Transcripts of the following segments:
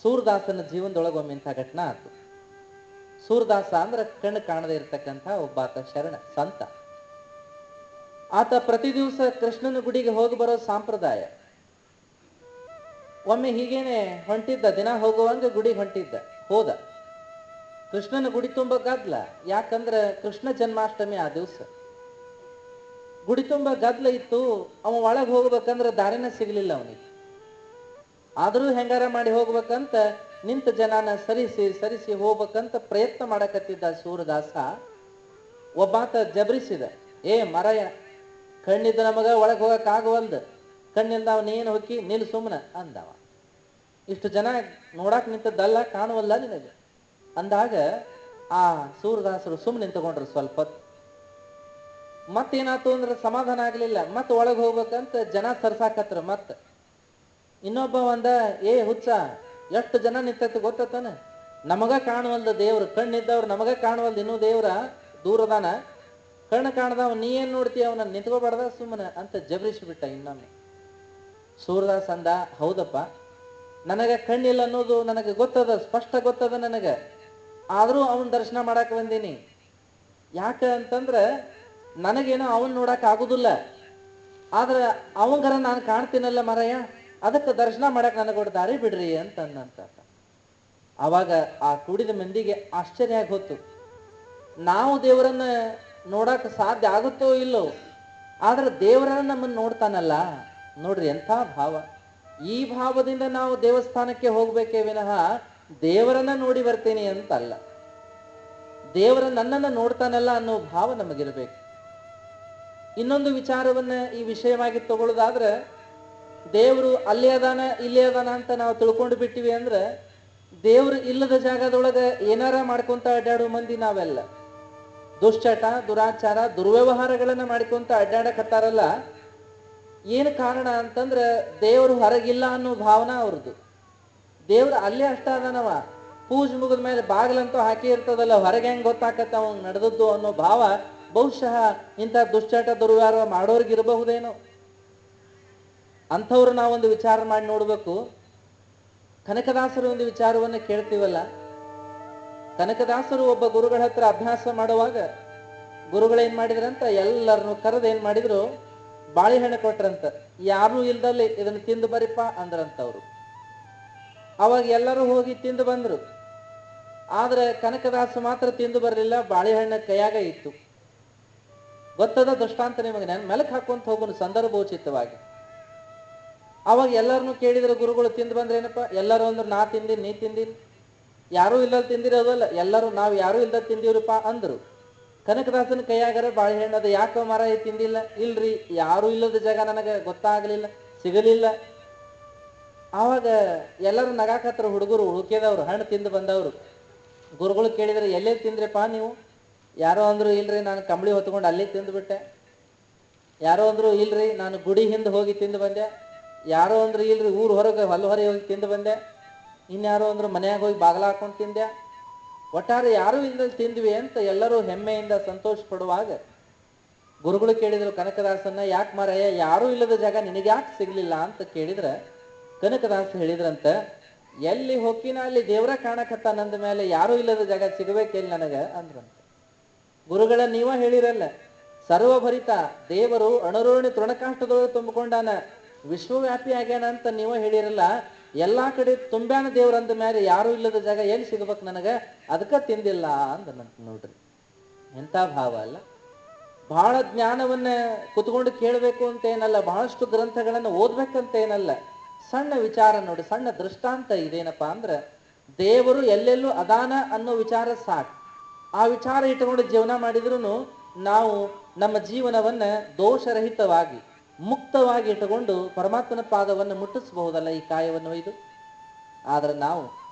ಸೂರದಾಸನ ಜೀವನದೊಳಗೆ ಒಮ್ಮೆ ಇಂಥ ಘಟನಾ ಆಯ್ತು. ಸೂರದಾಸ ಅಂದ್ರೆ ಕಣ್ಣು ಕಾಣದೇ ಇರ್ತಕ್ಕಂಥ ಒಬ್ಬಾತ ಶರಣ ಸಂತ. ಆತ ಪ್ರತಿ ದಿವಸ ಕೃಷ್ಣನ ಗುಡಿಗೆ ಹೋಗಿ ಬರೋ ಸಂಪ್ರದಾಯ. ಒಮ್ಮೆ ಹೀಗೇನೆ ಹೊಂಟಿದ್ದ, ದಿನ ಹೋಗುವಂಗ ಗುಡಿಗೆ ಹೊಂಟಿದ್ದ. ಹೋದ, ಕೃಷ್ಣನ ಗುಡಿ ತುಂಬ ಗದ್ಲ. ಯಾಕಂದ್ರೆ ಕೃಷ್ಣ ಜನ್ಮಾಷ್ಟಮಿ ಆ ದಿವಸ. ಗುಡಿ ತುಂಬ ಗದ್ಲ ಇತ್ತು. ಅವ ಒಳಗೆ ಹೋಗ್ಬೇಕಂದ್ರೆ ದಾರಿನ ಸಿಗ್ಲಿಲ್ಲ ಅವನಿಗೆ. ಆದ್ರೂ ಹೆಂಗಾರ ಮಾಡಿ ಹೋಗ್ಬೇಕಂತ ನಿಂತ ಜನನ ಸರಿಸಿ ಹೋಗ್ಬೇಕಂತ ಪ್ರಯತ್ನ ಮಾಡಕತ್ತಿದ್ದ ಸೂರದಾಸ. ಒಬ್ಬಾತ ಜಬರಿಸಿದ, ಏ ಮರಯ, ಕಣ್ಣಿದ್ದ ನಮಗ ಒಳಗೆ ಹೋಗಕ್ ಆಗವಲ್ದು, ಕಣ್ಣಿಂದ ಅವನೇನು ಹೊಕ್ಕಿ ನಿಲ್ ಸುಮ್ಮನ ಅಂದವ. ಇಷ್ಟು ಜನ ನೋಡಾಕ್ ನಿಂತದ್ದಲ್ಲ, ಕಾಣುವಲ್ಲ ನಿನಗೆ ಅಂದಾಗ ಆ ಸೂರದಾಸರು ಸುಮ್ಮನೆ ನಿಂತುಕೊಂಡ್ರು ಸ್ವಲ್ಪ ಹೊತ್ತು. ಮತ್ತೇನಾತು ಅಂದ್ರೆ ಸಮಾಧಾನ ಆಗ್ಲಿಲ್ಲ. ಮತ್ ಒಳಗೆ ಹೋಗ್ಬೇಕಂತ ಜನ ಸರ್ಸಾಕತ್ರ. ಮತ್ ಇನ್ನೊಬ್ಬ ಒಂದ, ಏ ಹುಚ್ಚ, ಎಷ್ಟು ಜನ ನಿಂತೈತಿ ಗೊತ್ತಾನ, ನಮಗ ಕಾಣುವಲ್ದ ದೇವ್ರು, ಕಣ್ಣಿದ್ದವ್ರು ನಮಗ ಕಾಣುವಲ್ದು, ಇನ್ನೂ ದೇವ್ರ ದೂರದಾನ, ಕಣ್ಣು ಕಾಣದವ ನೀ ಏನ್ ನೋಡ್ತೀಯ, ಅವನ ನಿಂತ್ಕೋಬಾರ್ದ ಸುಮ್ಮನೆ ಅಂತ ಜಬರಿಸಿಬಿಟ್ಟ ಇನ್ನೊಮ್ಮೆ. ಸೂರದಾಸ್ ಅಂದ, ಹೌದಪ್ಪ, ನನಗ ಕಣ್ಣಿಲ್ಲ ಅನ್ನೋದು ನನಗೆ ಗೊತ್ತದ, ಸ್ಪಷ್ಟ ಗೊತ್ತದ ನನಗ, ಆದ್ರೂ ಅವನ್ ದರ್ಶನ ಮಾಡಕ್ ಬಂದೀನಿ. ಯಾಕ ಅಂತಂದ್ರ ನನಗೇನೋ ಅವನ್ ನೋಡಕ್ ಆಗುದಿಲ್ಲ, ಆದ್ರ ಅವಂಗರ ನಾನು ಕಾಣ್ತೀನಲ್ಲ ಮರಯ್ಯ, ಅದಕ್ಕೆ ದರ್ಶನ ಮಾಡಕ್ ನನಗೊಟ್ಟು ದಾರಿ ಬಿಡ್ರಿ ಅಂತಂದಂತ. ಅವಾಗ ಆ ಕೂಡಿದ ಮಂದಿಗೆ ಆಶ್ಚರ್ಯ ಆಗಿ ಹೋತು. ನಾವು ದೇವರನ್ನ ನೋಡಕ್ ಸಾಧ್ಯ ಆಗುತ್ತೋ ಇಲ್ಲೋ, ಆದ್ರೆ ದೇವರನ್ನ ನಮ್ಮನ್ನ ನೋಡ್ತಾನಲ್ಲ. ನೋಡ್ರಿ ಎಂಥ ಭಾವ. ಈ ಭಾವದಿಂದ ನಾವು ದೇವಸ್ಥಾನಕ್ಕೆ ಹೋಗ್ಬೇಕೇ ವಿನಃ ದೇವರನ್ನ ನೋಡಿ ಬರ್ತೀನಿ ಅಂತಲ್ಲ. ದೇವರ ನನ್ನನ್ನ ನೋಡ್ತಾನಲ್ಲ ಅನ್ನೋ ಭಾವ ನಮಗಿರ್ಬೇಕು. ಇನ್ನೊಂದು ವಿಚಾರವನ್ನ ಈ ವಿಷಯವಾಗಿ ತಗೊಳ್ಳೋದಾದ್ರೆ, ದೇವರು ಅಲ್ಲಿ ಅದಾನ ಇಲ್ಲಿ ಅದಾನ ಅಂತ ನಾವು ತಿಳ್ಕೊಂಡು ಬಿಟ್ಟಿವಿ ಅಂದ್ರೆ, ದೇವ್ರು ಇಲ್ಲದ ಜಾಗದೊಳಗೆ ಏನಾರ ಮಾಡ್ಕೊಂತ ಅಡ್ಡಾಡೋ ಮಂದಿ ನಾವೆಲ್ಲ. ದುಶ್ಚಟ, ದುರಾಚಾರ, ದುರ್ವ್ಯವಹಾರಗಳನ್ನ ಮಾಡ್ಕೊಂತ ಅಡ್ಡಾಡಕತ್ತಾರಲ್ಲ, ಏನು ಕಾರಣ ಅಂತಂದ್ರೆ ದೇವರು ಹೊರಗಿಲ್ಲ ಅನ್ನೋ ಭಾವನಾ ಅವ್ರದ್ದು. ದೇವ್ರು ಅಲ್ಲೇ ಅಷ್ಟ ಅದಾನವ, ಪೂಜೆ ಮುಗಿದ ಮೇಲೆ ಬಾಗಿಲಂತೂ ಹಾಕಿ ಇರ್ತದಲ್ಲ, ಹೊರಗೆ ಹೆಂಗ್ ಗೊತ್ತಾಕತ್ತ ಅವ್ ನಡೆದದ್ದು ಅನ್ನೋ ಭಾವ ಬಹುಶಃ ಇಂಥ ದುಶ್ಚಟ ದುರ್ವ್ಯವಹಾರ ಮಾಡೋರ್ಗಿರಬಹುದೇನೋ. ಅಂಥವ್ರು ನಾವೊಂದು ವಿಚಾರ ಮಾಡಿ ನೋಡ್ಬೇಕು. ಕನಕದಾಸರು ಒಂದು ವಿಚಾರವನ್ನ ಕೇಳ್ತೀವಲ್ಲ, ಕನಕದಾಸರು ಒಬ್ಬ ಗುರುಗಳ ಹತ್ರ ಅಭ್ಯಾಸ ಮಾಡುವಾಗ ಗುರುಗಳೇನ್ ಮಾಡಿದ್ರಂತ, ಎಲ್ಲರನ್ನು ಕರೆದು ಏನ್ ಮಾಡಿದ್ರು, ಬಾಳೆಹಣ್ಣು ಕೊಟ್ರಂತ. ಯಾರು ಇಲ್ದಲ್ಲಿ ಇದನ್ನ ತಿಂದು ಬರಿಪ್ಪ ಅಂದ್ರಂತವ್ರು. ಅವಾಗ ಎಲ್ಲರೂ ಹೋಗಿ ತಿಂದು ಬಂದ್ರು. ಆದ್ರೆ ಕನಕದಾಸ ಮಾತ್ರ ತಿಂದು ಬರಲಿಲ್ಲ, ಬಾಳೆಹಣ್ಣ ಕೈಯಾಗ ಇತ್ತು. ಗೊತ್ತದ ದೃಷ್ಟಾಂತ ನಿಮಗೆ, ನಾನು ಮೆಲಕ್ ಹಾಕೊಂತ ಹೋಗೋನು ಸಂದರ್ಭೋಚಿತವಾಗಿ. ಅವಾಗ ಎಲ್ಲರನ್ನು ಕೇಳಿದ್ರು ಗುರುಗಳು, ತಿಂದು ಬಂದ್ರೇನಪ್ಪ? ಎಲ್ಲರೂ ಅಂದ್ರು, ನಾ ತಿಂದಿನಿ, ನೀ ತಿಂದಿನಿ, ಯಾರೂ ಇಲ್ಲದ ತಿಂದಿರೋದಲ್ಲ, ಎಲ್ಲರೂ ನಾವು ಯಾರೂ ಇಲ್ದ ತಿಂದಿವ್ರಪ್ಪ ಅಂದ್ರು. ಕನಕದಾಸನ ಕೈಯಾಗರ ಬಾಳೆಹಣ್ಣು. ಅದು ಯಾಕೋ ಮರ ತಿಂದಿಲ್ಲ? ಇಲ್ರಿ, ಯಾರೂ ಇಲ್ಲದ ಜಾಗ ನನಗೆ ಗೊತ್ತಾಗ್ಲಿಲ್ಲ, ಸಿಗಲಿಲ್ಲ. ಆವಾಗ ಎಲ್ಲರೂ ನಗಾಕತ್ರ ಹುಡುಗರು, ಹುಡುಕಿದವ್ರು, ಹಣ್ಣು ತಿಂದು ಬಂದವರು. ಗುರುಗಳು ಕೇಳಿದ್ರೆ, ಎಲ್ಲೇ ತಿಂದ್ರಪ್ಪ ನೀವು? ಯಾರೋ ಅಂದ್ರು, ಇಲ್ರಿ ನಾನು ಕಂಬಳಿ ಹೊತ್ಕೊಂಡು ಅಲ್ಲೇ ತಿಂದುಬಿಟ್ಟೆ. ಯಾರೋ ಅಂದ್ರು, ಇಲ್ರಿ ನಾನು ಗುಡಿ ಹಿಂದೆ ಹೋಗಿ ತಿಂದು ಬಂದೆ. ಯಾರೋ ಅಂದ್ರು, ಇಲ್ರಿ ಊರು ಹೊರಗೆ ಹೊರಗೆ ಹೋಗಿ ತಿಂದು ಬಂದೆ. ಇನ್ಯಾರೋ ಅಂದ್ರು, ಮನ್ಯಾಗ ಹೋಗಿ ಬಾಗಲ ಹಾಕೊಂಡು ತಿಂದೆ. ಒಟ್ಟಾರೆ ಯಾರೂ ಇಲ್ಲದಲ್ಲಿ ತಿಂದ್ವಿ ಅಂತ ಎಲ್ಲರೂ ಹೆಮ್ಮೆಯಿಂದ ಸಂತೋಷ ಪಡುವಾಗ ಗುರುಗಳು ಕೇಳಿದ್ರು ಕನಕದಾಸನ್ನ, ಯಾಕೆ ಮಾರಾಯ ಯಾರೂ ಇಲ್ಲದ ಜಾಗ ನಿನಗೆ ಯಾಕೆ ಸಿಗ್ಲಿಲ್ಲ ಅಂತ ಕೇಳಿದ್ರೆ, ಕನಕದಾಸ ಹೇಳಿದ್ರಂತ, ಎಲ್ಲಿ ಹೊಕ್ಕಿನ ಅಲ್ಲಿ ದೇವ್ರ ಕಾಣಕತ್ತಾನಂದ ಮೇಲೆ ಯಾರೂ ಇಲ್ಲದ ಜಾಗ ಸಿಗಬೇಕೆಲ್ಲಿ ನನಗ ಅಂದ್ರಂತ. ಗುರುಗಳ ನೀವ ಹೇಳಿರಲ್ಲ, ಸರ್ವಭರಿತ ದೇವರು ಅಣುರೋಣಿ ತೃಣಕಾಷ್ಟದೊಳಗೆ ತುಂಬಿಕೊಂಡಾನ, ವಿಶ್ವವ್ಯಾಪಿ ಆಗ್ಯಾನ ಅಂತ ನೀವ ಹೇಳಿರಲ್ಲ. ಎಲ್ಲಾ ಕಡೆ ತುಂಬ್ಯಾನ ದೇವ್ರಂದ ಮೇಲೆ ಯಾರೂ ಇಲ್ಲದ ಜಾಗ ಎಲ್ಲಿ ಸಿಗ್ಬೇಕು ನನಗ, ಅದಕ್ಕ ತಿಂದಿಲ್ಲ ಅಂದನಂತ. ನೋಡ್ರಿ ಎಂಥ ಭಾವ ಅಲ್ಲ. ಬಹಳ ಜ್ಞಾನವನ್ನ ಕುತ್ಕೊಂಡು ಕೇಳಬೇಕು ಅಂತ ಏನಲ್ಲ, ಬಹಳಷ್ಟು ಗ್ರಂಥಗಳನ್ನ ಓದ್ಬೇಕಂತ ಏನಲ್ಲ. ಸಣ್ಣ ವಿಚಾರ ನೋಡಿ, ಸಣ್ಣ ದೃಷ್ಟಾಂತ ಇದೇನಪ್ಪಾ ಅಂದ್ರೆ, ದೇವರು ಎಲ್ಲೆಲ್ಲೂ ಅದಾನ ಅನ್ನೋ ವಿಚಾರ ಸಾಕು. ಆ ವಿಚಾರ ಇಟ್ಟುಕೊಂಡು ಜೀವನ ಮಾಡಿದ್ರು ನಾವು ನಮ್ಮ ಜೀವನವನ್ನ ದೋಷರಹಿತವಾಗಿ ಮುಕ್ತವಾಗಿ ಇಟ್ಟುಕೊಂಡು ಪರಮಾತ್ಮನ ಪಾದವನ್ನು ಮುಟ್ಟಿಸಬಹುದಲ್ಲ ಈ ಕಾಯವನ್ನು ಒಯ್ದು. ಆದ್ರೆ ನಾವು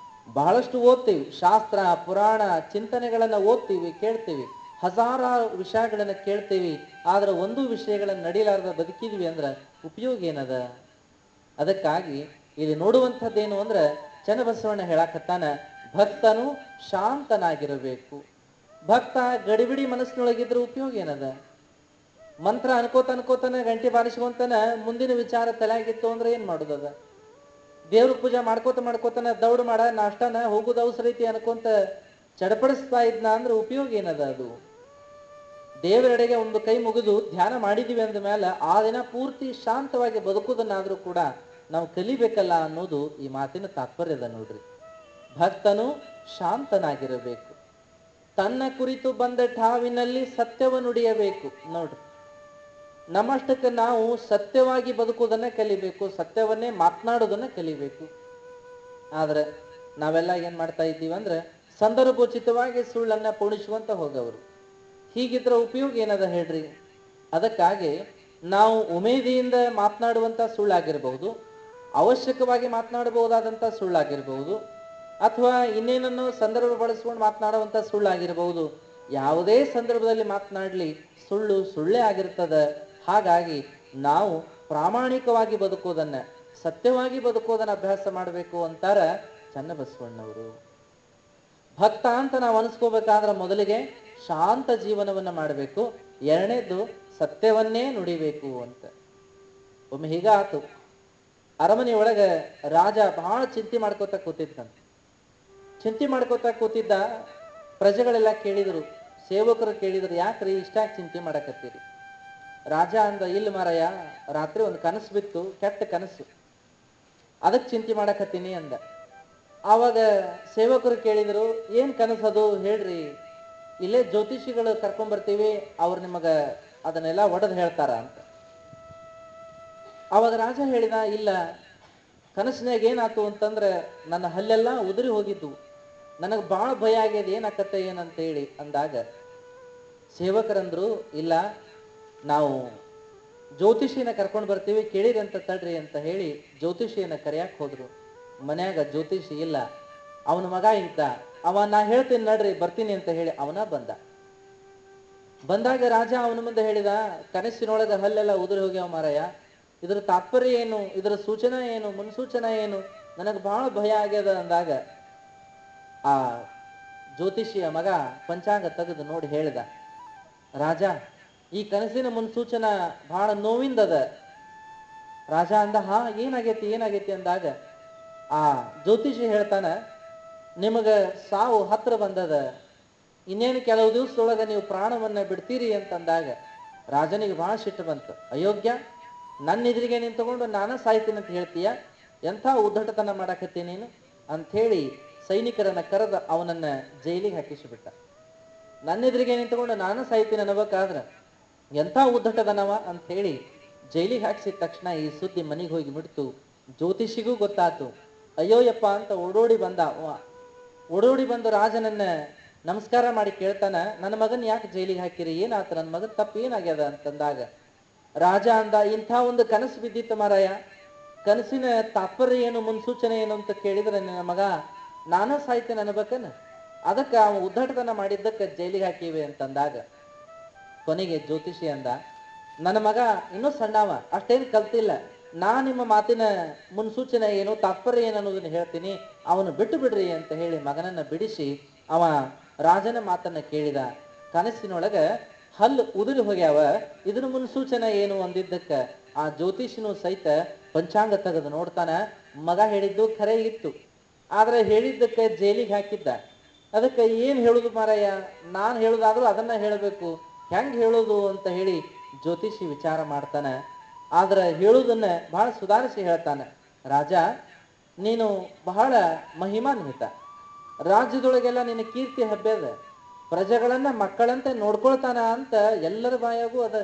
ಬಹಳಷ್ಟು ಓದ್ತೀವಿ, ಶಾಸ್ತ್ರ ಪುರಾಣ ಚಿಂತನೆಗಳನ್ನ ಓದ್ತೀವಿ, ಕೇಳ್ತೀವಿ, ಹಜಾರಾರು ವಿಷಯಗಳನ್ನ ಕೇಳ್ತೀವಿ. ಆದ್ರೆ ಒಂದು ವಿಷಯಗಳನ್ನ ನಡಿಲಾರದ ಬದುಕಿದ್ವಿ ಅಂದ್ರೆ ಉಪಯೋಗ ಏನದ? ಅದಕ್ಕಾಗಿ ಇಲ್ಲಿ ನೋಡುವಂಥದ್ದೇನು ಅಂದ್ರೆ, ಚನ್ನಬಸವಣ್ಣ ಹೇಳಾಕತ್ತಾನ, ಭಕ್ತನು ಶಾಂತನಾಗಿರಬೇಕು. ಭಕ್ತ ಗಡಿಬಿಡಿ ಮನಸ್ಸಿನೊಳಗಿದ್ರೆ ಉಪಯೋಗ ಏನದ? ಮಂತ್ರ ಅನ್ಕೋತಾನೆ ಗಂಟೆ ಬಾರಿಸ್ಕೊಂತಾನ, ಮುಂದಿನ ವಿಚಾರ ತಲೆಯಾಗಿತ್ತು ಅಂದ್ರೆ ಏನ್ ಮಾಡುದದ? ದೇವ್ರ ಪೂಜೆ ಮಾಡ್ಕೋತನ ದೌಡ್ ಮಾಡ ನಾಷ್ಟಾನ ಹೋಗುದು ಅವಸರ ಐತಿ ಅನ್ಕೊಂತ ಚಡಪಡಿಸ್ತಾ ಇದ್ನ ಅಂದ್ರೆ ಉಪಯೋಗ ಏನದ? ಅದು ದೇವರೆಡೆಗೆ ಒಂದು ಕೈ ಮುಗಿದು ಧ್ಯಾನ ಮಾಡಿದೀವಿ ಅಂದ ಮೇಲೆ ಆ ದಿನ ಪೂರ್ತಿ ಶಾಂತವಾಗಿ ಬದುಕುವುದನ್ನಾದ್ರೂ ಕೂಡ ನಾವು ಕಲಿಬೇಕಲ್ಲ ಅನ್ನೋದು ಈ ಮಾತಿನ ತಾತ್ಪರ್ಯದ ನೋಡ್ರಿ. ಭಕ್ತನು ಶಾಂತನಾಗಿರಬೇಕು, ತನ್ನ ಕುರಿತು ಬಂದ ಠಾವಿನಲ್ಲಿ ಸತ್ಯವ ನುಡಿಯಬೇಕು. ನೋಡ್ರಿ, ನಮ್ಮಷ್ಟಕ್ಕೆ ನಾವು ಸತ್ಯವಾಗಿ ಬದುಕುವುದನ್ನ ಕಲಿಬೇಕು, ಸತ್ಯವನ್ನೇ ಮಾತನಾಡೋದನ್ನ ಕಲಿಬೇಕು. ಆದ್ರೆ ನಾವೆಲ್ಲ ಏನ್ ಮಾಡ್ತಾ ಇದ್ದೀವಿ ಅಂದ್ರೆ ಸಂದರ್ಭೋಚಿತವಾಗಿ ಸುಳ್ಳನ್ನ ಪೋಣಿಸುವಂತ ಹೋಗವರು. ಹೀಗಿದ್ರ ಉಪಯೋಗ ಏನದ ಹೇಳ್ರಿ? ಅದಕ್ಕಾಗಿ ನಾವು ಉಮೇದಿಯಿಂದ ಮಾತನಾಡುವಂತ ಸುಳ್ಳಾಗಿರ್ಬಹುದು, ಅವಶ್ಯಕವಾಗಿ ಮಾತನಾಡಬಹುದಾದಂತ ಸುಳ್ಳಾಗಿರ್ಬಹುದು, ಅಥವಾ ಇನ್ನೇನನ್ನು ಸಂದರ್ಭ ಬಳಸ್ಕೊಂಡು ಮಾತನಾಡುವಂತ ಸುಳ್ಳಾಗಿರ್ಬಹುದು. ಯಾವುದೇ ಸಂದರ್ಭದಲ್ಲಿ ಮಾತನಾಡ್ಲಿ ಸುಳ್ಳು ಸುಳ್ಳೇ ಆಗಿರ್ತದ. ಹಾಗಾಗಿ ನಾವು ಪ್ರಾಮಾಣಿಕವಾಗಿ ಬದುಕೋದನ್ನ, ಸತ್ಯವಾಗಿ ಬದುಕೋದನ್ನ ಅಭ್ಯಾಸ ಮಾಡಬೇಕು ಅಂತಾರ ಚನ್ನಬಸವಣ್ಣವರು. ಭಕ್ತ ಅಂತ ನಾವು ಅನಿಸ್ಕೋಬೇಕಾದ್ರೆ ಮೊದಲಿಗೆ ಶಾಂತ ಜೀವನವನ್ನ ಮಾಡಬೇಕು, ಎರಡನೇದು ಸತ್ಯವನ್ನೇ ನುಡಿಬೇಕು ಅಂತ. ಒಮ್ಮೆ ಹೀಗ ಆತು, ಅರಮನೆ ಒಳಗ ರಾಜ ಬಹಳ ಚಿಂತೆ ಮಾಡ್ಕೋತ ಕೂತಿದ್ದಂತೆ. ಚಿಂತೆ ಮಾಡ್ಕೋತ ಕೂತಿದ್ದ. ಪ್ರಜೆಗಳೆಲ್ಲ ಕೇಳಿದ್ರು, ಸೇವಕರು ಕೇಳಿದ್ರು, ಯಾಕ್ರಿ ಇಷ್ಟಾಗಿ ಚಿಂತೆ ಮಾಡಕತ್ತೀರಿ? ರಾಜ ಅಂದ, ಇಲ್ಲ ಮಾರಾಯ, ರಾತ್ರಿ ಒಂದು ಕನಸು ಬಿತ್ತು, ಕೆಟ್ಟ ಕನಸು, ಅದಕ್ಕೆ ಚಿಂತೆ ಮಾಡಕತ್ತೀನಿ ಅಂದ. ಆವಾಗ ಸೇವಕರು ಕೇಳಿದ್ರು, ಏನ್ ಕನಸದು ಹೇಳ್ರಿ, ಇಲ್ಲೇ ಜ್ಯೋತಿಷಿಗಳು ಕರ್ಕೊಂಡ್ಬರ್ತೀವಿ, ಅವ್ರು ನಿಮಗ ಅದನ್ನೆಲ್ಲ ಒಡೆದು ಹೇಳ್ತಾರ ಅಂತ. ಅವಾಗ ರಾಜ ಹೇಳಿದ, ಇಲ್ಲ, ಕನಸಿನಾಗ ಏನಾತು ಅಂತಂದ್ರೆ ನನ್ನ ಹಲ್ಲೆಲ್ಲ ಉದುರಿ ಹೋಗಿದ್ದು, ನನಗೆ ಬಹಳ ಭಯ ಆಗ್ಯದ, ಏನಾಕತ್ತೆ ಏನಂತ ಹೇಳಿ ಅಂದಾಗ ಸೇವಕರಂದ್ರು, ಇಲ್ಲ, ನಾವು ಜ್ಯೋತಿಷಿಯನ್ನ ಕರ್ಕೊಂಡು ಬರ್ತೀವಿ, ಕೇಳಿರಿ ಅಂತ ತಡ್ರಿ ಅಂತ ಹೇಳಿ ಜ್ಯೋತಿಷಿಯನ್ನ ಕರೆಯಕ್ ಹೋದ್ರು. ಮನ್ಯಾಗ ಜ್ಯೋತಿಷಿ ಇಲ್ಲ, ಅವನ ಮಗ ಇದ್ದ. ಅವ, ನಾ ಹೇಳ್ತೀನಿ ನಡ್ರಿ ಬರ್ತೀನಿ ಅಂತ ಹೇಳಿ ಅವನ ಬಂದಾಗ ರಾಜ ಅವನ ಮುಂದೆ ಹೇಳಿದ, ಕನಸಿನೊಳಗ ಹಲ್ಲೆಲ್ಲ ಉದುರಿ ಹೋಗ್ಯಾವ ಮಾರಾಯ, ಇದ್ರ ತಾತ್ಪರ್ಯ ಏನು, ಇದರ ಸೂಚನೆ ಏನು, ಮುನ್ಸೂಚನೆ ಏನು, ನನಗೆ ಬಹಳ ಭಯ ಆಗ್ಯದ ಅಂದಾಗ ಆ ಜ್ಯೋತಿಷಿಯ ಮಗ ಪಂಚಾಂಗ ತೆಗೆದು ನೋಡಿ ಹೇಳಿದ, ರಾಜ, ಈ ಕನಸಿನ ಮುನ್ಸೂಚನ ಬಹಳ ನೋವಿಂದದ. ರಾಜ ಅಂದ, ಹಾ, ಏನಾಗೈತಿ ಅಂದಾಗ ಆ ಜ್ಯೋತಿಷಿ ಹೇಳ್ತಾನ, ನಿಮಗ ಸಾವು ಹತ್ರ ಬಂದದ, ಇನ್ನೇನು ಕೆಲವು ದಿವಸದೊಳಗ ನೀವು ಪ್ರಾಣವನ್ನ ಬಿಡ್ತೀರಿ ಅಂತಂದಾಗ ರಾಜನಿಗೆ ಬಹಳ ಸಿಟ್ಟು ಬಂತು. ಅಯೋಗ್ಯ, ನನ್ನ ಎದುರಿಗೆ ನಿಂತುಕೊಂಡು ನಾನ ಸಾಯ್ತೀನಿ ಅಂತ ಹೇಳ್ತೀಯ, ಎಂಥ ಉದ್ದಟತನ ಮಾಡಕತ್ತೀನಿ ನೀನು ಅಂಥೇಳಿ ಸೈನಿಕರನ್ನ ಕರೆದ ಅವನನ್ನ ಜೈಲಿಗೆ ಹಾಕಿಸಿಬಿಟ್ಟ. ನನ್ನ ಎದುರಿಗೆ ನಿಂತುಕೊಂಡು ನಾನು ಸಾಯ್ತೀನಿ ಅನ್ನಬೇಕಾದ್ರ ಎಂಥ ಉದ್ದಟದನವ ಅಂತ ಹೇಳಿ ಜೈಲಿಗೆ ಹಾಕಿಸಿದ ತಕ್ಷಣ ಈ ಸುದ್ದಿ ಮನೆಗೆ ಹೋಗಿ ಬಿಡ್ತು. ಜ್ಯೋತಿಷಿಗೂ ಗೊತ್ತಾತು. ಅಯ್ಯೋಯಪ್ಪ ಅಂತ ಓಡೋಡಿ ಬಂದು ರಾಜನನ್ನ ನಮಸ್ಕಾರ ಮಾಡಿ ಕೇಳ್ತಾನ, ನನ್ನ ಮಗನ್ ಯಾಕೆ ಜೈಲಿಗೆ ಹಾಕಿರಿ, ಏನಾತ, ನನ್ನ ಮಗನ್ ತಪ್ಪು ಏನಾಗ್ಯದ ಅಂತಂದಾಗ ರಾಜ ಅಂದ, ಇಂಥ ಒಂದು ಕನಸು ಬಿದ್ದಿತ್ತು ಮಾರಾಯ, ಕನಸಿನ ತಾತ್ಪರ್ಯ ಏನು, ಮುನ್ಸೂಚನೆ ಏನು ಅಂತ ಕೇಳಿದ್ರೆ ನನ್ನ ಮಗ ನಾನ ಸಾಯ್ತೇನೆ ಅನ್ಬೇಕನ, ಅದಕ್ಕೆ ಅವ ಉದ್ದಟತನ ಮಾಡಿದ್ದಕ್ಕೆ ಜೈಲಿಗೆ ಹಾಕಿವೆ ಅಂತಂದಾಗ ಕೊನೆಗೆ ಜ್ಯೋತಿಷಿ ಅಂದ, ನನ್ನ ಮಗ ಇನ್ನೂ ಸಣ್ಣವ, ಅಷ್ಟೇನು ಕಲ್ತಿಲ್ಲ, ನಾ ನಿಮ್ಮ ಮಾತಿನ ಮುನ್ಸೂಚನೆ ಏನು, ತಾತ್ಪರ್ಯ ಏನು ಅನ್ನೋದನ್ನ ಹೇಳ್ತೀನಿ, ಅವನು ಬಿಟ್ಟು ಬಿಡ್ರಿ ಅಂತ ಹೇಳಿ ಮಗನನ್ನ ಬಿಡಿಸಿ ಅವ ರಾಜನ ಮಾತನ್ನ ಕೇಳಿದ. ಕನಸಿನೊಳಗ ಹಲ್ಲು ಉದುರಿ ಹೋಗ್ಯಾವ, ಇದ್ರ ಮುನ್ಸೂಚನೆ ಏನು ಅಂದಿದ್ದಕ್ಕ ಆ ಜ್ಯೋತಿಷಿನೂ ಸಹಿತ ಪಂಚಾಂಗ ತೆಗೆದು ನೋಡ್ತಾನ. ಮಗ ಹೇಳಿದ್ದು ಖರೆ ಇತ್ತು, ಆದ್ರೆ ಹೇಳಿದ್ದಕ್ಕೆ ಜೈಲಿಗೆ ಹಾಕಿದ್ದ. ಅದಕ್ಕೆ ಏನ್ ಹೇಳುದು ಮಾರಾಯ, ನಾನು ಹೇಳುದಾದ್ರೂ ಅದನ್ನ ಹೇಳಬೇಕು, ಹೆಂಗ್ ಹೇಳುದು ಅಂತ ಹೇಳಿ ಜ್ಯೋತಿಷಿ ವಿಚಾರ ಮಾಡ್ತಾನ. ಆದ್ರೆ ಹೇಳುದನ್ನ ಬಹಳ ಸುಧಾರಿಸಿ ಹೇಳ್ತಾನೆ. ರಾಜ, ನೀನು ಬಹಳ ಮಹಿಮಾನ್ವಿತ, ರಾಜ್ಯದೊಳಗೆಲ್ಲ ನಿನ್ನ ಕೀರ್ತಿ ಹಬ್ಬ್ಯದ, ಪ್ರಜೆಗಳನ್ನ ಮಕ್ಕಳಂತೆ ನೋಡ್ಕೊಳ್ತಾನ ಅಂತ ಎಲ್ಲರ ಬಾಯಾಗೂ ಅದ.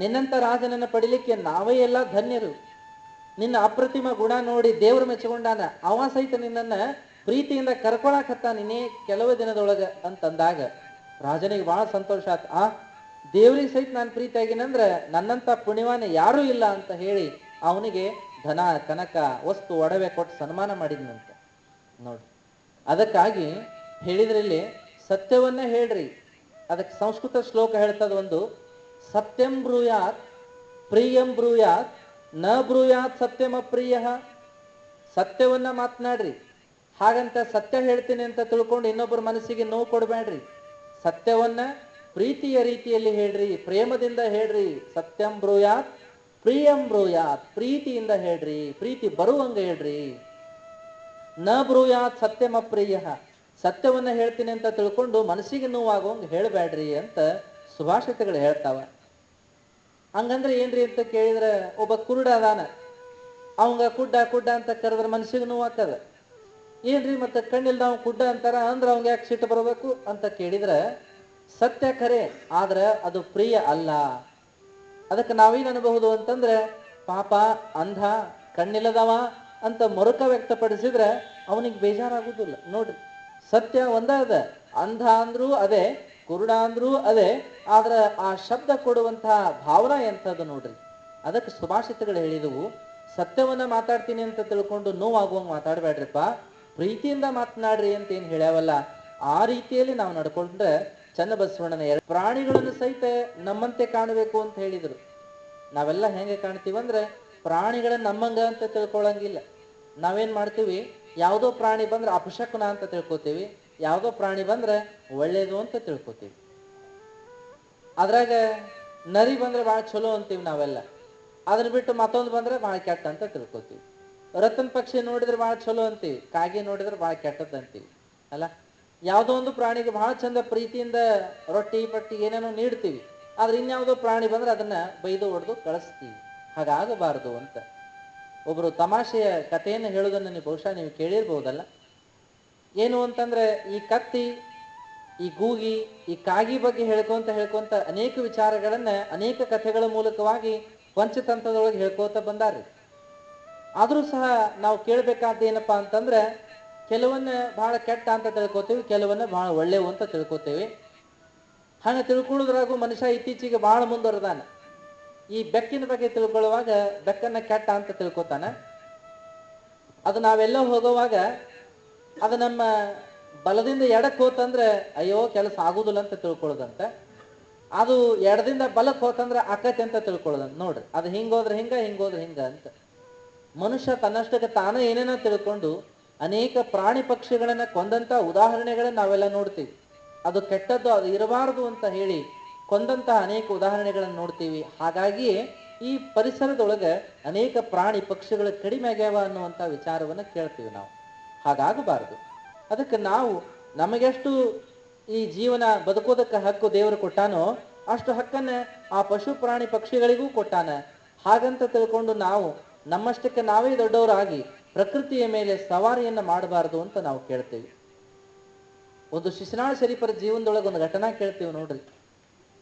ನಿನ್ನಂತ ರಾಜನನ್ನ ಪಡಿಲಿಕ್ಕೆ ನಾವೇ ಎಲ್ಲ ಧನ್ಯರು. ನಿನ್ನ ಅಪ್ರತಿಮ ಗುಣ ನೋಡಿ ದೇವ್ರ ಮೆಚ್ಚಿಕೊಂಡಾನ, ಅವ ಸಹಿತ ನಿನ್ನನ್ನ ಪ್ರೀತಿಯಿಂದ ಕರ್ಕೊಳಕತ್ತ ನೀನೇ ಕೆಲವು ದಿನದೊಳಗ ಅಂತಂದಾಗ ರಾಜನಿಗೆ ಬಹಳ ಸಂತೋಷ ಆತ. ದೇವ್ರಿಗೆ ಸಹಿತ ನಾನು ಪ್ರೀತಿಯಾಗಿನಂದ್ರ ನನ್ನಂತ ಪುಣ್ಯವಾನ ಯಾರೂ ಇಲ್ಲ ಅಂತ ಹೇಳಿ ಅವನಿಗೆ ಧನ ಕನಕ ವಸ್ತು ಒಡವೆ ಕೊಟ್ಟು ಸನ್ಮಾನ ಮಾಡಿದ್ನಂತೆ. ನೋಡಿ, ಅದಕ್ಕಾಗಿ ಹೇಳಿದ್ರಲ್ಲಿ ಸತ್ಯವನ್ನೇ ಹೇಳ್ರಿ. ಅದಕ್ಕೆ ಸಂಸ್ಕೃತ ಶ್ಲೋಕ ಹೇಳ್ತದ ಒಂದು, ಸತ್ಯಂ ಬ್ರೂಯಾತ್ ಪ್ರಿಯಂ ಬ್ರೂಯಾತ್ ನ ಬ್ರೂಯಾತ್ ಸತ್ಯಂ ಅಪ್ರಿಯ. ಸತ್ಯವನ್ನ ಮಾತನಾಡ್ರಿ, ಹಾಗಂತ ಸತ್ಯ ಹೇಳ್ತೀನಿ ಅಂತ ತಿಳ್ಕೊಂಡು ಇನ್ನೊಬ್ಬರ ಮನಸ್ಸಿಗೆ ನೋವು ಕೊಡಬೇಡ್ರಿ. ಸತ್ಯವನ್ನ ಪ್ರೀತಿಯ ರೀತಿಯಲ್ಲಿ ಹೇಳ್ರಿ, ಪ್ರೇಮದಿಂದ ಹೇಳ್ರಿ. ಸತ್ಯಂ ಬ್ರೂಯಾತ್ ಪ್ರಿಯಂ ಬ್ರೂಯಾತ್, ಪ್ರೀತಿಯಿಂದ ಹೇಳ್ರಿ, ಪ್ರೀತಿ ಬರುವಂಗ ಹೇಳ್ರಿ. ನ ಬ್ರೂಯಾತ್ ಸತ್ಯಮ ಪ್ರಿಯ, ಸತ್ಯವನ್ನ ಹೇಳ್ತೀನಿ ಅಂತ ತಿಳ್ಕೊಂಡು ಮನಸ್ಸಿಗೆ ನೋವಾಗುವಂಗ ಹೇಳ್ಬೇಡ್ರಿ ಅಂತ ಸುಭಾಷಿತಗಳು ಹೇಳ್ತಾವ. ಹಂಗಂದ್ರೆ ಏನ್ರಿ ಅಂತ ಕೇಳಿದ್ರೆ, ಒಬ್ಬ ಕುರುಡ ಅದಾನ, ಅವಂಗ ಕುಡ್ಡ ಕುಡ್ಡ ಅಂತ ಕರೆದ್ರೆ ಮನಸ್ಸಿಗೆ ನೋವಾಗ್ತದ. ಏನ್ರಿ ಮತ್ತೆ ಕಣ್ಣಿಲ್ದ ಅವ್ ಕುಡ್ಡ ಅಂತಾರ ಅಂದ್ರೆ ಅವಂಗ ಯಾಕೆ ಸಿಟ್ಟು ಬರಬೇಕು ಅಂತ ಕೇಳಿದ್ರೆ, ಸತ್ಯ ಖರೆ, ಆದ್ರೆ ಅದು ಪ್ರಿಯ ಅಲ್ಲ. ಅದಕ್ಕೆ ನಾವೇನ್ ಅನ್ಬಹುದು ಅಂತಂದ್ರೆ, ಪಾಪ ಅಂಧ ಕಣ್ಣಿಲ್ಲದವ ಅಂತ ಮರುಕ ವ್ಯಕ್ತಪಡಿಸಿದ್ರೆ ಅವನಿಗೆ ಬೇಜಾರಾಗುದಿಲ್ಲ. ನೋಡ್ರಿ, ಸತ್ಯ ಒಂದ ಅದ, ಅಂಧ ಅಂದ್ರೂ ಅದೇ, ಕುರುಡ ಅಂದ್ರೂ ಅದೇ, ಆದ್ರೆ ಆ ಶಬ್ದ ಕೊಡುವಂತಹ ಭಾವನಾ ಎಂಥದ್ದು ನೋಡ್ರಿ. ಅದಕ್ಕೆ ಸುಭಾಷಿತಗಳು ಹೇಳಿದವು, ಸತ್ಯವನ್ನ ಮಾತಾಡ್ತೀನಿ ಅಂತ ತಿಳ್ಕೊಂಡು ನೋವಾಗುವಂಗ ಮಾತಾಡ್ಬೇಡ್ರಿಪ್ಪ, ಪ್ರೀತಿಯಿಂದ ಮಾತನಾಡ್ರಿ ಅಂತ ಏನ್ ಹೇಳ್ಯಾವಲ್ಲ, ಆ ರೀತಿಯಲ್ಲಿ ನಾವು ನಡ್ಕೊಂಡ್ರೆ ಚನ್ನಬಸವಣ್ಣನ ಪ್ರಾಣಿಗಳನ್ನು ಸಹಿತ ನಮ್ಮಂತೆ ಕಾಣಬೇಕು ಅಂತ ಹೇಳಿದ್ರು. ನಾವೆಲ್ಲ ಹೆಂಗೆ ಕಾಣ್ತೀವಂದ್ರೆ, ಪ್ರಾಣಿಗಳನ್ನ ನಮ್ಮಂಗ ಅಂತ ತಿಳ್ಕೊಳಂಗಿಲ್ಲ. ನಾವೇನ್ ಮಾಡ್ತೀವಿ, ಯಾವುದೋ ಪ್ರಾಣಿ ಬಂದ್ರೆ ಅಪಶಕುನ ಅಂತ ತಿಳ್ಕೊತೀವಿ, ಯಾವುದೋ ಪ್ರಾಣಿ ಬಂದ್ರೆ ಒಳ್ಳೇದು ಅಂತ ತಿಳ್ಕೊತೀವಿ. ಅದ್ರಾಗ ನರಿ ಬಂದ್ರೆ ಬಹಳ ಚಲೋ ಅಂತೀವಿ ನಾವೆಲ್ಲ, ಅದನ್ನ ಬಿಟ್ಟು ಮತ್ತೊಂದು ಬಂದ್ರೆ ಬಹಳ ಕೆಟ್ಟ ಅಂತ ತಿಳ್ಕೊತೀವಿ. ರತನ್ ಪಕ್ಷಿ ನೋಡಿದ್ರೆ ಬಹಳ ಚಲೋ ಅಂತೀವಿ, ಕಾಗೆ ನೋಡಿದ್ರೆ ಬಹಳ ಕೆಟ್ಟದ್ದು ಅಂತೀವಿ ಅಲ್ಲ. ಯಾವುದೋ ಒಂದು ಪ್ರಾಣಿಗೆ ಬಹಳ ಚಂದ ಪ್ರೀತಿಯಿಂದ ರೊಟ್ಟಿ ಪಟ್ಟಿ ಏನೇನೋ ನೀಡ್ತೀವಿ, ಆದ್ರೆ ಇನ್ಯಾವುದೋ ಪ್ರಾಣಿ ಬಂದ್ರೆ ಅದನ್ನ ಬೈದು ಹೊಡೆದು ಕಳಿಸ್ತೀವಿ. ಹಾಗಾಗಬಾರದು ಅಂತ ಒಬ್ರು ತಮಾಷೆಯ ಕಥೆಯನ್ನು ಹೇಳೋದನ್ನು ನೀವು ಬಹುಶಃ ನೀವು ಕೇಳಿರ್ಬೋದಲ್ಲ. ಏನು ಅಂತಂದ್ರೆ, ಈ ಕತ್ತಿ, ಈ ಗೂಗಿ, ಈ ಕಾಗಿ ಬಗ್ಗೆ ಹೇಳ್ಕೊಂತ ಅನೇಕ ವಿಚಾರಗಳನ್ನ ಅನೇಕ ಕಥೆಗಳ ಮೂಲಕವಾಗಿ ಪಂಚತಂತ್ರದೊಳಗೆ ಹೇಳ್ಕೋತ ಬಂದಾರ್ರಿ. ಆದ್ರೂ ಸಹ ನಾವು ಕೇಳ್ಬೇಕಾದ ಏನಪ್ಪಾ ಅಂತಂದ್ರೆ, ಕೆಲವನ್ನ ಬಹಳ ಕೆಟ್ಟ ಅಂತ ತಿಳ್ಕೊತೀವಿ, ಕೆಲವನ್ನ ಬಹಳ ಒಳ್ಳೆವು ಅಂತ ತಿಳ್ಕೊತೇವೆ. ಹಂಗ ತಿಳ್ಕೊಳ್ಳೋದ್ರಾಗೂ ಮನುಷ್ಯ ಇತ್ತೀಚೆಗೆ ಬಹಳ ಮುಂದುವರೆದಾನ. ಈ ಬೆಕ್ಕಿನ ಬಗ್ಗೆ ತಿಳ್ಕೊಳ್ಳುವಾಗ ಬೆಕ್ಕನ್ನ ಕೆಟ್ಟ ಅಂತ ತಿಳ್ಕೊತಾನ. ಅದು ನಾವೆಲ್ಲ ಹೋಗುವಾಗ ಅದು ನಮ್ಮ ಬಲದಿಂದ ಎಡಕ್ಕೆ ಹೋತಂದ್ರೆ ಅಯ್ಯೋ ಕೆಲಸ ಆಗುದಿಲ್ಲ ಅಂತ ತಿಳ್ಕೊಳ್ಳೋದಂತ, ಅದು ಎಡದಿಂದ ಬಲಕ್ಕೆ ಹೋತಂದ್ರೆ ಆಕತಿ ಅಂತ ತಿಳ್ಕೊಳ್ಳೋದಂತ. ನೋಡ್ರಿ, ಅದು ಹಿಂಗೋದ್ರೆ ಹಿಂಗ, ಹಿಂಗೋದ್ರೆ ಹಿಂಗ ಅಂತ ಮನುಷ್ಯ ತನ್ನಷ್ಟಕ್ಕೆ ತಾನೇ ಏನೇನೋ ತಿಳ್ಕೊಂಡು ಅನೇಕ ಪ್ರಾಣಿ ಪಕ್ಷಿಗಳನ್ನ ಕೊಂದಂತ ಉದಾಹರಣೆಗಳನ್ನ ನಾವೆಲ್ಲ ನೋಡ್ತೀವಿ. ಅದು ಕೆಟ್ಟದ್ದು, ಅದು ಇರಬಾರದು ಅಂತ ಹೇಳಿ ಕೊಂದಂತಹ ಅನೇಕ ಉದಾಹರಣೆಗಳನ್ನು ನೋಡ್ತೀವಿ. ಹಾಗಾಗಿ ಈ ಪರಿಸರದೊಳಗೆ ಅನೇಕ ಪ್ರಾಣಿ ಪಕ್ಷಿಗಳು ಕಡಿಮೆ ಆಗ್ಯಾವ ಅನ್ನುವಂಥ ವಿಚಾರವನ್ನು ಕೇಳ್ತೀವಿ ನಾವು. ಹಾಗಾಗಬಾರದು. ಅದಕ್ಕೆ ನಾವು ನಮಗೆಷ್ಟು ಈ ಜೀವನ ಬದುಕೋದಕ್ಕೆ ಹಕ್ಕು ದೇವರು ಕೊಟ್ಟಾನೋ ಅಷ್ಟು ಹಕ್ಕನ್ನ ಆ ಪಶು ಪ್ರಾಣಿ ಪಕ್ಷಿಗಳಿಗೂ ಕೊಟ್ಟಾನ. ಹಾಗಂತ ತಿಳ್ಕೊಂಡು ನಾವು ನಮ್ಮಷ್ಟಕ್ಕೆ ನಾವೇ ದೊಡ್ಡವರಾಗಿ ಪ್ರಕೃತಿಯ ಮೇಲೆ ಸವಾರಿಯನ್ನ ಮಾಡಬಾರದು ಅಂತ ನಾವು ಕೇಳ್ತೇವೆ. ಒಂದು ಶಿಶುನಾಳ ಶರೀಫರ ಜೀವನದೊಳಗೆ ಒಂದು ಘಟನಾ ಕೇಳ್ತೀವಿ ನೋಡ್ರಿ.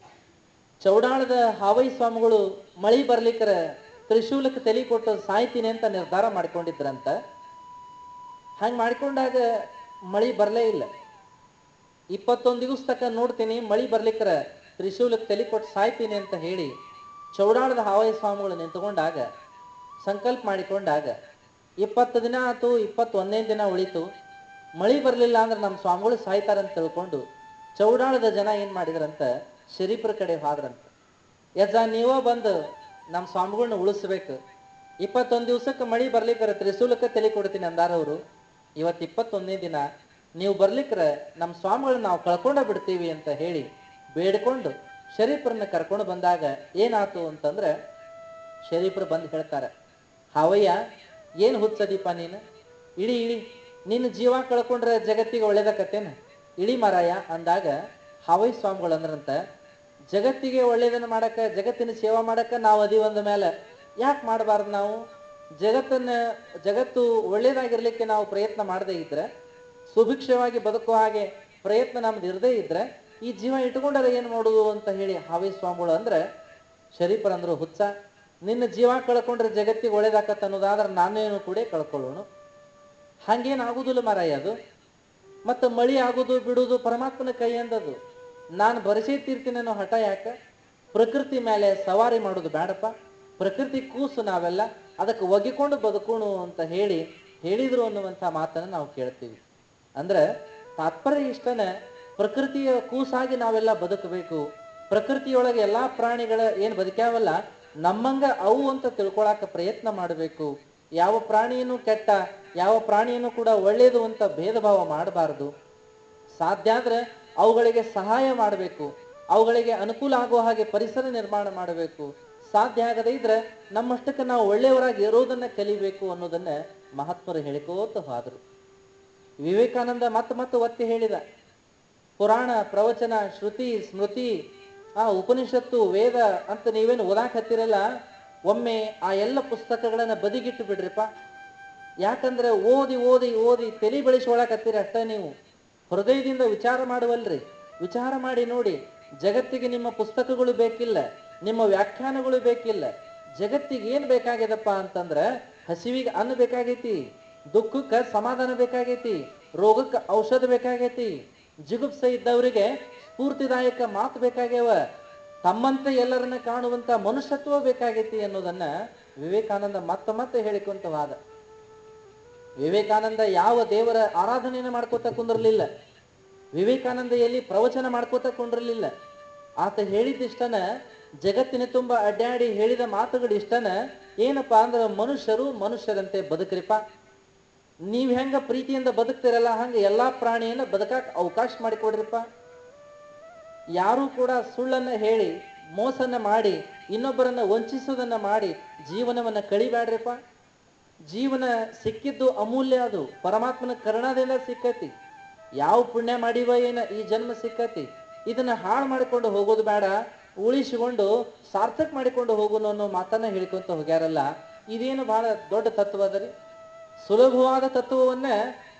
ಚೌಡಾಳದ ಹಾವೈ ಸ್ವಾಮಿಗಳು ಮಳಿ ಬರ್ಲಿಕ್ಕರ ತ್ರಿಶೂಲಕ್ಕೆ ತಲೆ ಕೊಟ್ಟು ಸಾಯ್ತೀನಿ ಅಂತ ನಿರ್ಧಾರ ಮಾಡ್ಕೊಂಡಿದ್ರಂತ. ಹಂಗೆ ಮಾಡ್ಕೊಂಡಾಗ ಮಳಿ ಬರ್ಲೇ ಇಲ್ಲ. 21 ದಿವಸ ತಕ್ಕ ನೋಡ್ತೀನಿ, ಮಳಿ ಬರ್ಲಿಕ್ಕರ ತ್ರಿಶೂಲಕ್ಕೆ ತಲೆ ಕೊಟ್ಟು ಸಾಯ್ತೀನಿ ಅಂತ ಹೇಳಿ ಚೌಡಾಳದ ಹಾವೈ ಸ್ವಾಮಿಗಳು ನಿಂತುಕೊಂಡಾಗ ಸಂಕಲ್ಪ ಮಾಡಿಕೊಂಡಾಗ 20 ದಿನ ಆಯ್ತು, 21ನೇ ದಿನ ಉಳಿತು, ಮಳಿ ಬರ್ಲಿಲ್ಲ ಅಂದ್ರೆ ನಮ್ಮ ಸ್ವಾಮಿಗಳು ಸಾಯ್ತಾರಂತ ತಿಳ್ಕೊಂಡು ಚೌಡಾಳದ ಜನ ಏನ್ ಮಾಡಿದ್ರಂತ, ಶರೀಫರ ಕಡೆ ಹೋದ್ರಂತ. ಯಜ್ಜ ನೀವ ಬಂದು ನಮ್ಮ ಸ್ವಾಮಿಗಳನ್ನ ಉಳಿಸ್ಬೇಕು, 21 ದಿವಸಕ್ಕೆ ಮಳಿ ಬರ್ಲಿಕ್ಕರ ತ್ರಿಶೂಲಕ್ಕೆ ತಲೆ ಕೊಡ್ತೀನಿ ಅಂದಾರವರು. ಇವತ್ತು 21ನೇ ದಿನ ನೀವು ಬರ್ಲಿಕ್ರ ನಮ್ಮ ಸ್ವಾಮಿಗಳನ್ನ ನಾವು ಕಳ್ಕೊಂಡ ಬಿಡ್ತೀವಿ ಅಂತ ಹೇಳಿ ಬೇಡ್ಕೊಂಡು ಶರೀಫರನ್ನ ಕರ್ಕೊಂಡು ಬಂದಾಗ ಏನಾಯ್ತು ಅಂತಂದ್ರೆ, ಶರೀಫರು ಬಂದು ಹೇಳ್ತಾರೆ, ಹಾವಯ್ಯ ಏನು ಹುಚ್ಚದೀಪ ನೀನು, ಇಳಿ ಇಳಿ, ನಿನ್ನ ಜೀವ ಕಳ್ಕೊಂಡ್ರೆ ಜಗತ್ತಿಗೆ ಒಳ್ಳೇದಕ್ಕತ್ತೇನ, ಇಳಿ ಮಾರಾಯ ಅಂದಾಗ ಹಾವೈ ಸ್ವಾಮಿಗಳು ಅಂದ್ರಂತ, ಜಗತ್ತಿಗೆ ಒಳ್ಳೇದನ್ನ ಮಾಡಕ್ಕ, ಜಗತ್ತಿನ ಸೇವಾ ಮಾಡಕ್ಕ ನಾವು ಅದೀವಂದ ಮೇಲೆ ಯಾಕೆ ಮಾಡಬಾರ್ದು ನಾವು? ಜಗತ್ತು ಒಳ್ಳೇದಾಗಿರ್ಲಿಕ್ಕೆ ನಾವು ಪ್ರಯತ್ನ ಮಾಡದೇ ಇದ್ರೆ, ಸುಭಿಕ್ಷವಾಗಿ ಬದುಕುವ ಹಾಗೆ ಪ್ರಯತ್ನ ನಮ್ದು ಇರದೇ ಇದ್ರೆ ಈ ಜೀವ ಇಟ್ಕೊಂಡರೆ ಏನು ಮಾಡುದು ಅಂತ ಹೇಳಿ ಹಾವೈ ಸ್ವಾಮಿಗಳು ಅಂದ್ರೆ, ಶರೀಫರಂದ್ರು, ಹುಚ್ಚ, ನಿನ್ನ ಜೀವ ಕಳ್ಕೊಂಡ್ರೆ ಜಗತ್ತಿಗೆ ಒಳ್ಳೇದಾಕತ್ತ ಅನ್ನೋದಾದ್ರೆ ನಾನೇನು ಕೂಡ ಕಳ್ಕೊಳ್ಳೋಣ, ಹಂಗೇನಾಗುದಿಲ್ಲ ಮಾರಾಯ ಅದು. ಮತ್ತು ಮಳಿ ಆಗುದು ಬಿಡುದು ಪರಮಾತ್ಮನ ಕೈ ಅಂದದು. ನಾನು ಬರೆಸಿರ್ತೀನಿ ಅನ್ನೋ ಹಠ ಯಾಕೆ? ಪ್ರಕೃತಿ ಮೇಲೆ ಸವಾರಿ ಮಾಡೋದು ಬೇಡಪ್ಪ, ಪ್ರಕೃತಿ ಕೂಸು ನಾವೆಲ್ಲ, ಅದಕ್ಕೆ ಒಗಿಕೊಂಡು ಬದುಕೋಣ ಅಂತ ಹೇಳಿದ್ರು ಅನ್ನುವಂಥ ಮಾತನ್ನು ನಾವು ಕೇಳ್ತೀವಿ. ಅಂದ್ರೆ ತಾತ್ಪರ್ಯ ಇಷ್ಟನೇ, ಪ್ರಕೃತಿಯ ಕೂಸಾಗಿ ನಾವೆಲ್ಲ ಬದುಕಬೇಕು. ಪ್ರಕೃತಿಯೊಳಗೆ ಎಲ್ಲಾ ಪ್ರಾಣಿಗಳ ಏನ್ ಬದುಕ್ಯಾವಲ್ಲ ನಮ್ಮಂಗ ಅವು ಅಂತ ತಿಳ್ಕೊಳಕ ಪ್ರಯತ್ನ ಮಾಡಬೇಕು. ಯಾವ ಪ್ರಾಣಿಯನ್ನು ಕೆಟ್ಟ, ಯಾವ ಪ್ರಾಣಿಯನ್ನು ಕೂಡ ಒಳ್ಳೇದು ಅಂತ ಭೇದ ಭಾವ ಮಾಡಬಾರದು. ಸಾಧ್ಯ ಆದ್ರೆ ಅವುಗಳಿಗೆ ಸಹಾಯ ಮಾಡಬೇಕು, ಅವುಗಳಿಗೆ ಅನುಕೂಲ ಆಗುವ ಹಾಗೆ ಪರಿಸರ ನಿರ್ಮಾಣ ಮಾಡಬೇಕು. ಸಾಧ್ಯ ಆಗದೇ ಇದ್ರೆ ನಮ್ಮಷ್ಟಕ್ಕೆ ನಾವು ಒಳ್ಳೆಯವರಾಗಿ ಇರೋದನ್ನ ಕಲಿಬೇಕು ಅನ್ನೋದನ್ನ ಮಹಾತ್ಮರು ಹೇಳಿಕೋತ ಹೋದ್ರು. ವಿವೇಕಾನಂದ ಮತ್ತೆ ಒತ್ತಿ ಹೇಳಿದ, ಪುರಾಣ, ಪ್ರವಚನ, ಶ್ರುತಿ, ಸ್ಮೃತಿ, ಉಪನಿಷತ್ತು, ವೇದ ಅಂತ ನೀವೇನು ಓದಾಕ್ ಹತ್ತಿರಲ್ಲ, ಒಮ್ಮೆ ಆ ಎಲ್ಲ ಪುಸ್ತಕಗಳನ್ನ ಬದಿಗಿಟ್ಟು ಬಿಡ್ರಿಪ್ಪ. ಯಾಕಂದ್ರೆ ಓದಿ ಓದಿ ಓದಿ ತಲೆ ಬೆಳೆಸ್ಕೊಳಕತ್ತೀರಿ ಅಷ್ಟ. ನೀವು ಹೃದಯದಿಂದ ವಿಚಾರ ಮಾಡುವಲ್ರಿ. ವಿಚಾರ ಮಾಡಿ ನೋಡಿ, ಜಗತ್ತಿಗೆ ನಿಮ್ಮ ಪುಸ್ತಕಗಳು ಬೇಕಿಲ್ಲ, ನಿಮ್ಮ ವ್ಯಾಖ್ಯಾನಗಳು ಬೇಕಿಲ್ಲ. ಜಗತ್ತಿಗೆ ಏನ್ ಬೇಕಾಗ್ಯದಪ್ಪ ಅಂತಂದ್ರ, ಹಸಿವಿಗೆ ಅನ್ನ ಬೇಕಾಗೈತಿ, ದುಃಖಕ್ಕೆ ಸಮಾಧಾನ ಬೇಕಾಗೈತಿ, ರೋಗಕ್ಕೆ ಔಷಧ ಬೇಕಾಗೈತಿ, ಜಿಗುಪ್ಸೆ ಇದ್ದವರಿಗೆ ಸ್ಫೂರ್ತಿದಾಯಕ ಮಾತು ಬೇಕಾಗ್ಯವ, ತಮ್ಮಂತೆ ಎಲ್ಲರನ್ನ ಕಾಣುವಂತ ಮನುಷ್ಯತ್ವ ಬೇಕಾಗೈತಿ ಅನ್ನೋದನ್ನ ವಿವೇಕಾನಂದ ಮತ್ತೆ ಹೇಳಿಕೊಂತವಾದ. ವಿವೇಕಾನಂದ ಯಾವ ದೇವರ ಆರಾಧನೆಯನ್ನು ಮಾಡ್ಕೋತ ಕುಂದಿರ್ಲಿಲ್ಲ. ವಿವೇಕಾನಂದ ಎಲ್ಲಿ ಪ್ರವಚನ ಮಾಡ್ಕೋತ ಕುಂದಿರ್ಲಿಲ್ಲ. ಆತ ಹೇಳಿದ್ದಿಷ್ಟನ, ಜಗತ್ತಿನ ತುಂಬ ಅಡ್ಡಾಡಿ ಹೇಳಿದ ಮಾತುಗಳು ಇಷ್ಟನ. ಏನಪ್ಪಾ ಅಂದ್ರೆ, ಮನುಷ್ಯರು ಮನುಷ್ಯರಂತೆ ಬದುಕ್ರಿಪ್ಪ. ನೀವ್ ಹೆಂಗ ಪ್ರೀತಿಯಿಂದ ಬದುಕ್ತಿರಲ್ಲ ಹಂಗ ಎಲ್ಲಾ ಪ್ರಾಣಿಯನ್ನ ಬದುಕಾಕ್ ಅವಕಾಶ ಮಾಡಿಕೊಡ್ರಿಪ್ಪ. ಯಾರು ಕೂಡ ಸುಳ್ಳನ್ನ ಹೇಳಿ, ಮೋಸನ್ನ ಮಾಡಿ, ಇನ್ನೊಬ್ಬರನ್ನ ವಂಚಿಸೋದನ್ನ ಮಾಡಿ ಜೀವನವನ್ನ ಕಳಿಬ್ಯಾಡ್ರಿಪ್ಪ. ಜೀವನ ಸಿಕ್ಕಿದ್ದು ಅಮೂಲ್ಯ, ಅದು ಪರಮಾತ್ಮನ ಕರುಣಾದಿಂದ ಸಿಕ್ಕತಿ. ಯಾವ ಪುಣ್ಯ ಮಾಡಿವ ಏನ ಈ ಜನ್ಮ ಸಿಕ್ಕತಿ, ಇದನ್ನ ಹಾಳು ಮಾಡಿಕೊಂಡು ಹೋಗೋದು ಬೇಡ, ಉಳಿಸಿಕೊಂಡು ಸಾರ್ಥಕ್ ಮಾಡಿಕೊಂಡು ಹೋಗೋನು ಅನ್ನೋ ಮಾತನ್ನ ಹೇಳಿಕೊಂತ ಹೋಗ್ಯಾರಲ್ಲ. ಇದೇನು ಬಹಳ ದೊಡ್ಡ ತತ್ವ ಅದರಿ. ಸುಲಭವಾದ ತತ್ವವನ್ನ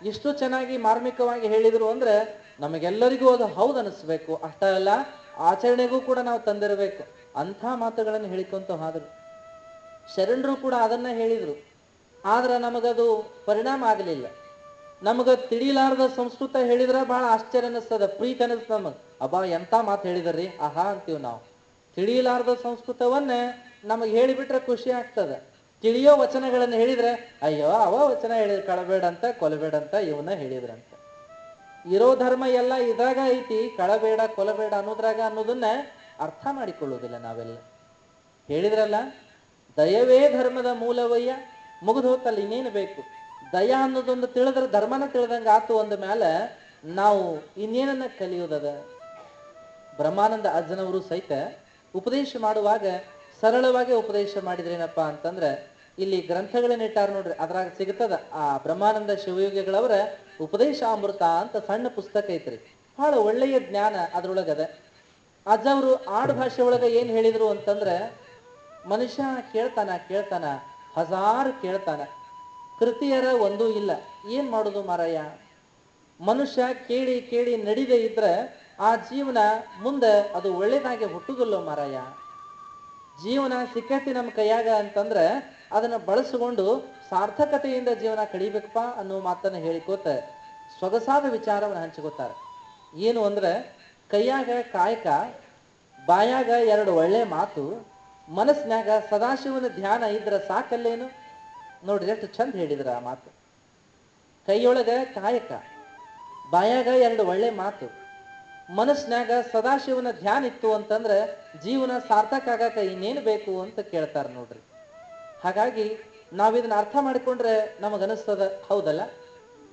ಎಷ್ಟು ಚೆನ್ನಾಗಿ ಮಾರ್ಮಿಕವಾಗಿ ಹೇಳಿದ್ರು ಅಂದ್ರೆ ನಮಗೆಲ್ಲರಿಗೂ ಅದು ಹೌದು ಅನಿಸ್ಬೇಕು. ಅಷ್ಟ ಅಲ್ಲ, ಆಚರಣೆಗೂ ಕೂಡ ನಾವು ತಂದಿರಬೇಕು. ಅಂಥ ಮಾತುಗಳನ್ನು ಹೇಳಿಕೊಂತ ಹೋದ್ರು. ಶರಣರು ಕೂಡ ಅದನ್ನ ಹೇಳಿದ್ರು. ಆದ್ರೆ ನಮಗದು ಪರಿಣಾಮ ಆಗಲಿಲ್ಲ. ನಮಗ ತಿಳಿಲಾರದ ಸಂಸ್ಕೃತ ಹೇಳಿದ್ರೆ ಬಹಳ ಆಶ್ಚರ್ಯ ಅನಿಸ್ತದ, ಪ್ರೀತಿ ಅನಿಸ್ತದ ನಮಗ್. ಅಬ್ಬಾ ಎಂತ ಮಾತು ಹೇಳಿದ್ರಿ ಆಹಾ ಅಂತೀವಿ ನಾವು. ತಿಳಿಲಾರದ ಸಂಸ್ಕೃತವನ್ನ ನಮಗ್ ಹೇಳಿಬಿಟ್ರೆ ಖುಷಿ ಆಗ್ತದ. ತಿಳಿಯೋ ವಚನಗಳನ್ನು ಹೇಳಿದ್ರೆ ಅಯ್ಯೋ ಅವ ವಚನ ಹೇಳಿದ್ರು, ಕಳಬೇಡ ಅಂತ, ಕೊಲಬೇಡ ಅಂತ ಇವನ್ನ ಹೇಳಿದ್ರಂತ. ಇರೋ ಧರ್ಮ ಎಲ್ಲ ಇದ್ರಾಗ ಐತಿ, ಕಳಬೇಡ ಕೊಲಬೇಡ ಅನ್ನೋದ್ರಾಗ ಅನ್ನೋದನ್ನ ಅರ್ಥ ಮಾಡಿಕೊಳ್ಳುವುದಿಲ್ಲ ನಾವೆಲ್ಲ. ಹೇಳಿದ್ರಲ್ಲ, ದಯವೇ ಧರ್ಮದ ಮೂಲವಯ್ಯ, ಮುಗಿದು ಹೋತಲ್ಲ, ಇನ್ನೇನು ಬೇಕು. ದಯ ಅನ್ನೋದೊಂದು ತಿಳಿದ್ರೆ ಧರ್ಮನ ತಿಳಿದಂಗ ಆತು ಅಂದ ಮೇಲೆ ನಾವು ಇನ್ನೇನನ್ನ ಕಲಿಯೋದದ. ಬ್ರಹ್ಮಾನಂದ ಅಜ್ಜನವರು ಸಹಿತ ಉಪದೇಶ ಮಾಡುವಾಗ ಸರಳವಾಗಿ ಉಪದೇಶ ಮಾಡಿದ್ರೇನಪ್ಪಾ ಅಂತಂದ್ರೆ, ಇಲ್ಲಿ ಗ್ರಂಥಗಳನ್ನ ಇಟ್ಟಾರ ನೋಡ್ರಿ, ಅದ್ರಾಗ ಸಿಗ್ತದ. ಆ ಬ್ರಹ್ಮಾನಂದ ಶಿವಯೋಗಿಗಳವರ ಉಪದೇಶ ಅಮೃತ ಅಂತ ಸಣ್ಣ ಪುಸ್ತಕ ಐತ್ರಿ. ಬಹಳ ಒಳ್ಳೆಯ ಜ್ಞಾನ ಅದ್ರೊಳಗದ. ಅಜ್ಜವರು ಆಡು ಭಾಷೆ ಒಳಗ ಏನ್ ಹೇಳಿದ್ರು ಅಂತಂದ್ರೆ, ಮನುಷ್ಯ ಕೇಳ್ತಾನ ಹಜಾರು ಕೇಳ್ತಾನ, ಕೃತಿಯರ ಒಂದೂ ಇಲ್ಲ. ಏನ್ ಮಾಡುದು ಮಾರಾಯ? ಮನುಷ್ಯ ಕೇಳಿ ಕೇಳಿ ನಡಿದೆ ಇದ್ರೆ ಆ ಜೀವನ ಮುಂದೆ ಅದು ಒಳ್ಳೇದಾಗಿ ಹುಟ್ಟುದಿಲ್ಲೋ ಮಾರಾಯ. ಜೀವನ ಸಿಕ್ಕತಿ ನಮ್ಮ ಕೈಯಾಗ ಅಂತಂದ್ರೆ ಅದನ್ನ ಬಳಸಿಕೊಂಡು ಸಾರ್ಥಕತೆಯಿಂದ ಜೀವನ ಕಡಿಬೇಕಪ್ಪ ಅನ್ನೋ ಮಾತನ್ನ ಹೇಳಿಕೋತ ಸೊಗಸಾದ ವಿಚಾರವನ್ನು ಹಂಚಿಕೋತಾರೆ. ಏನು ಅಂದ್ರೆ, ಕೈಯಾಗ ಕಾಯಕ, ಬಾಯಾಗ ಎರಡು ಒಳ್ಳೆ ಮಾತು, ಮನಸ್ಸಿನಾಗ ಸದಾಶಿವನ ಧ್ಯಾನ ಇದ್ರ ಸಾಕಲ್ಲೇನು? ನೋಡ್ರಿ ಎಷ್ಟು ಚಂದ ಹೇಳಿದ್ರ ಆ ಮಾತು. ಕೈಯೊಳಗ ಕಾಯಕ, ಬಾಯಾಗ ಎರಡು ಒಳ್ಳೆ ಮಾತು, ಮನಸ್ಸಿನಾಗ ಸದಾಶಿವನ ಧ್ಯಾನ ಇತ್ತು ಅಂತಂದ್ರೆ ಜೀವನ ಸಾರ್ಥಕ ಆಗಾಕ ಇನ್ನೇನು ಬೇಕು ಅಂತ ಕೇಳ್ತಾರ ನೋಡ್ರಿ. ಹಾಗಾಗಿ ನಾವಿದನ್ನ ಅರ್ಥ ಮಾಡಿಕೊಂಡ್ರೆ ನಮಗನಿಸ್ತದ, ಹೌದಲ್ಲ,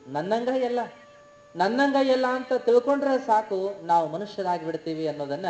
ನನ್ನಂಗ ಎಲ್ಲ ಅಂತ ತಿಳ್ಕೊಂಡ್ರೆ ಸಾಕು, ನಾವು ಮನುಷ್ಯರಾಗಿ ಬಿಡ್ತೀವಿ ಅನ್ನೋದನ್ನ